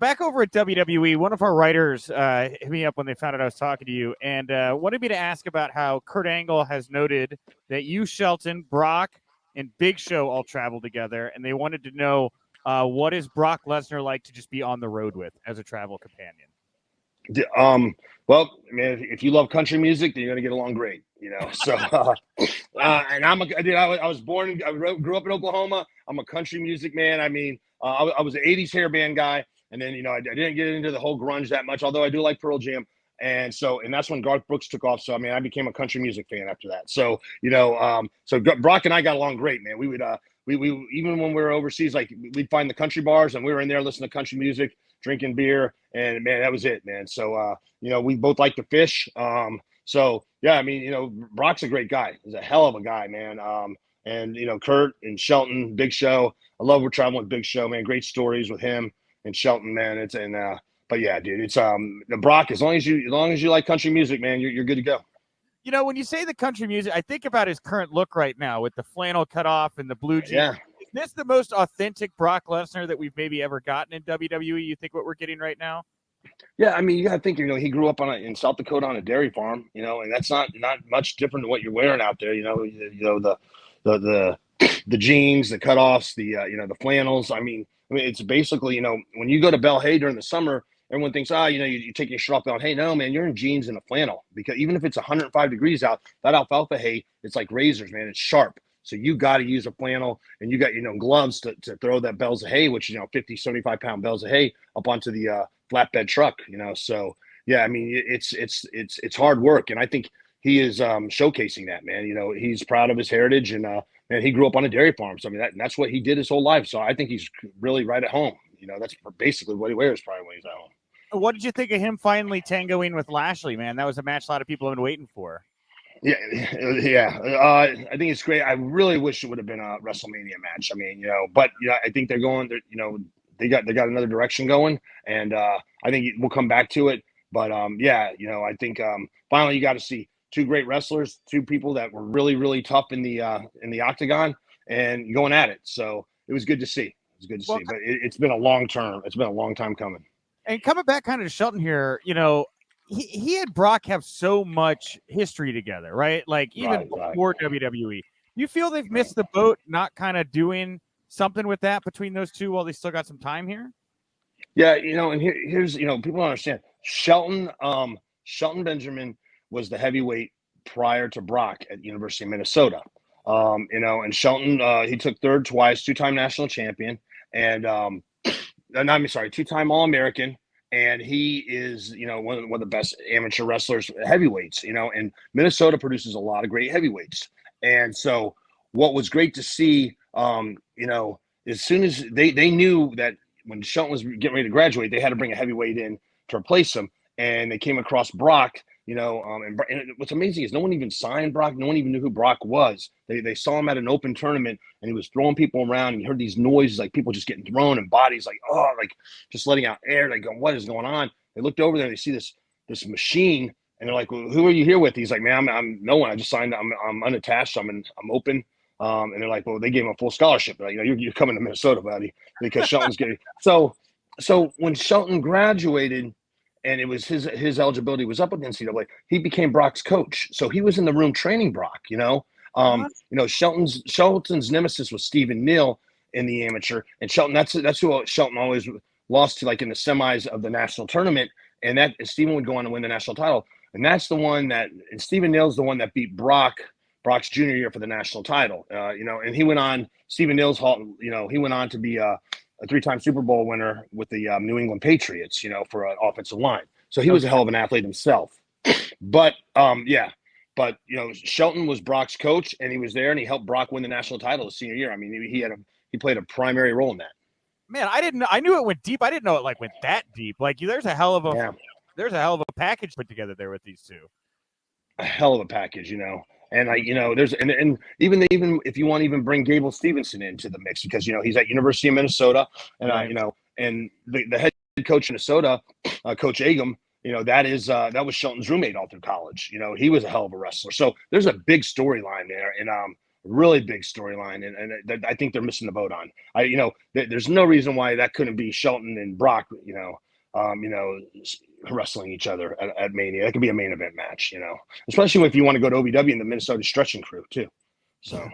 Back over at WWE, one of our writers hit me up when they found out I was talking to you and wanted me to ask about how Kurt Angle has noted that you, Shelton, Brock, and Big Show all travel together, and they wanted to know what is Brock Lesnar like to just be on the road with as a travel companion? Well, man, if you love country music, then you're gonna get along great, So, and I was born, grew up in Oklahoma. I'm a country music man. I mean, I was an '80s hair band guy, and then I didn't get into the whole grunge that much, although I do like Pearl Jam. And that's when Garth Brooks took off. So I mean, I became a country music fan after that. So so Brock and I got along great, man. We would we even when we were overseas, like we'd find the country bars, and we were in there listening to country music, drinking beer, and man, that was it, man. So we both like to fish. So yeah, I mean, Brock's a great guy. He's a hell of a guy, man. And Kurt and Shelton, Big Show. I love we're traveling with Big Show, man. Great stories with him and Shelton, man. But yeah, dude, it's Brock. As long as you like country music, man, you're good to go. When you say the country music, I think about his current look right now with the flannel cut off and the blue jeans. Yeah. Is this the most authentic Brock Lesnar that we've maybe ever gotten in WWE? You think what we're getting right now? Yeah, I mean, you got to think, he grew up in South Dakota on a dairy farm, and that's not much different than what you're wearing out there. The jeans, the cutoffs, the flannels. I mean, it's basically, when you go to Belle Hay during the summer, everyone thinks, you take your shirt off on. Hey, no, man, you're in jeans and a flannel, because even if it's 105 degrees out, that alfalfa hay, it's like razors, man. It's sharp. So you got to use a flannel, and you got, gloves to throw that bales of hay, which, 50, 75-pound bales of hay up onto the flatbed truck, So, yeah, I mean, it's hard work. And I think he is showcasing that, man. He's proud of his heritage, and he grew up on a dairy farm. So, I mean, that's what he did his whole life. So I think he's really right at home. That's basically what he wears probably when he's at home. What did you think of him finally tangoing with Lashley, man? That was a match a lot of people have been waiting for. Yeah. I think it's great. I really wish it would have been a WrestleMania match. I mean, but I think they're going. They got another direction going, and I think we'll come back to it. But I think finally you got to see two great wrestlers, two people that were really, really tough in the octagon and going at it. So it was good to see. But it's been a long term. It's been a long time coming. And coming back kind of to Shelton here, he and Brock have so much history together, right? Like even before WWE. You feel they've missed the boat not kind of doing something with that between those two while they still got some time here? Yeah, and here's people don't understand. Shelton Benjamin was the heavyweight prior to Brock at University of Minnesota. And Shelton he took third twice, two-time national champion, and two-time All-American. And he is, one of the best amateur wrestlers, heavyweights, and Minnesota produces a lot of great heavyweights. And so what was great to see, as soon as they knew that when Shelton was getting ready to graduate, they had to bring a heavyweight in to replace him. And they came across Brock, and what's amazing is no one even signed Brock. No one even knew who Brock was. They saw him at an open tournament, and he was throwing people around, and you heard these noises, like people just getting thrown, and bodies like just letting out air. Like, what is going on? They looked over there, and they see this machine, and they're like, well, who are you here with? He's like, man, I'm no one. I just signed. I'm unattached. I'm open. And they're like, well, they gave him a full scholarship. Like, you're coming to Minnesota, buddy, because Shelton's getting so when Shelton graduated, and it was his eligibility was up with the NCAA, he became Brock's coach. So he was in the room training Brock, Shelton's nemesis was Stephen Neal in the amateur, and Shelton, that's who Shelton always lost to, like in the semis of the national tournament. And that Stephen would go on to win the national title. And that's the one and Stephen Neal's the one that beat Brock's junior year for the national title. And he went on, Stephen Neal's, he went on to be a three-time Super Bowl winner with the New England Patriots, for an offensive line. So he was a hell of an athlete himself. But Shelton was Brock's coach, and he was there, and he helped Brock win the national title his senior year. I mean, he played a primary role in that. Man, I knew it went deep. I didn't know it went that deep. Like, there's a hell of a package put together there with these two. A hell of a package, And there's and even if you want to even bring Gable Stevenson into the mix, because he's at University of Minnesota, and right. And the head coach in Minnesota, Coach Agam, that was Shelton's roommate all through college. He was a hell of a wrestler. So there's a big storyline there, and really big storyline, and I think they're missing the boat on. There's no reason why that couldn't be Shelton and Brock, wrestling each other at Mania. That could be a main event match, especially if you want to go to OVW and the Minnesota Stretching Crew too. So.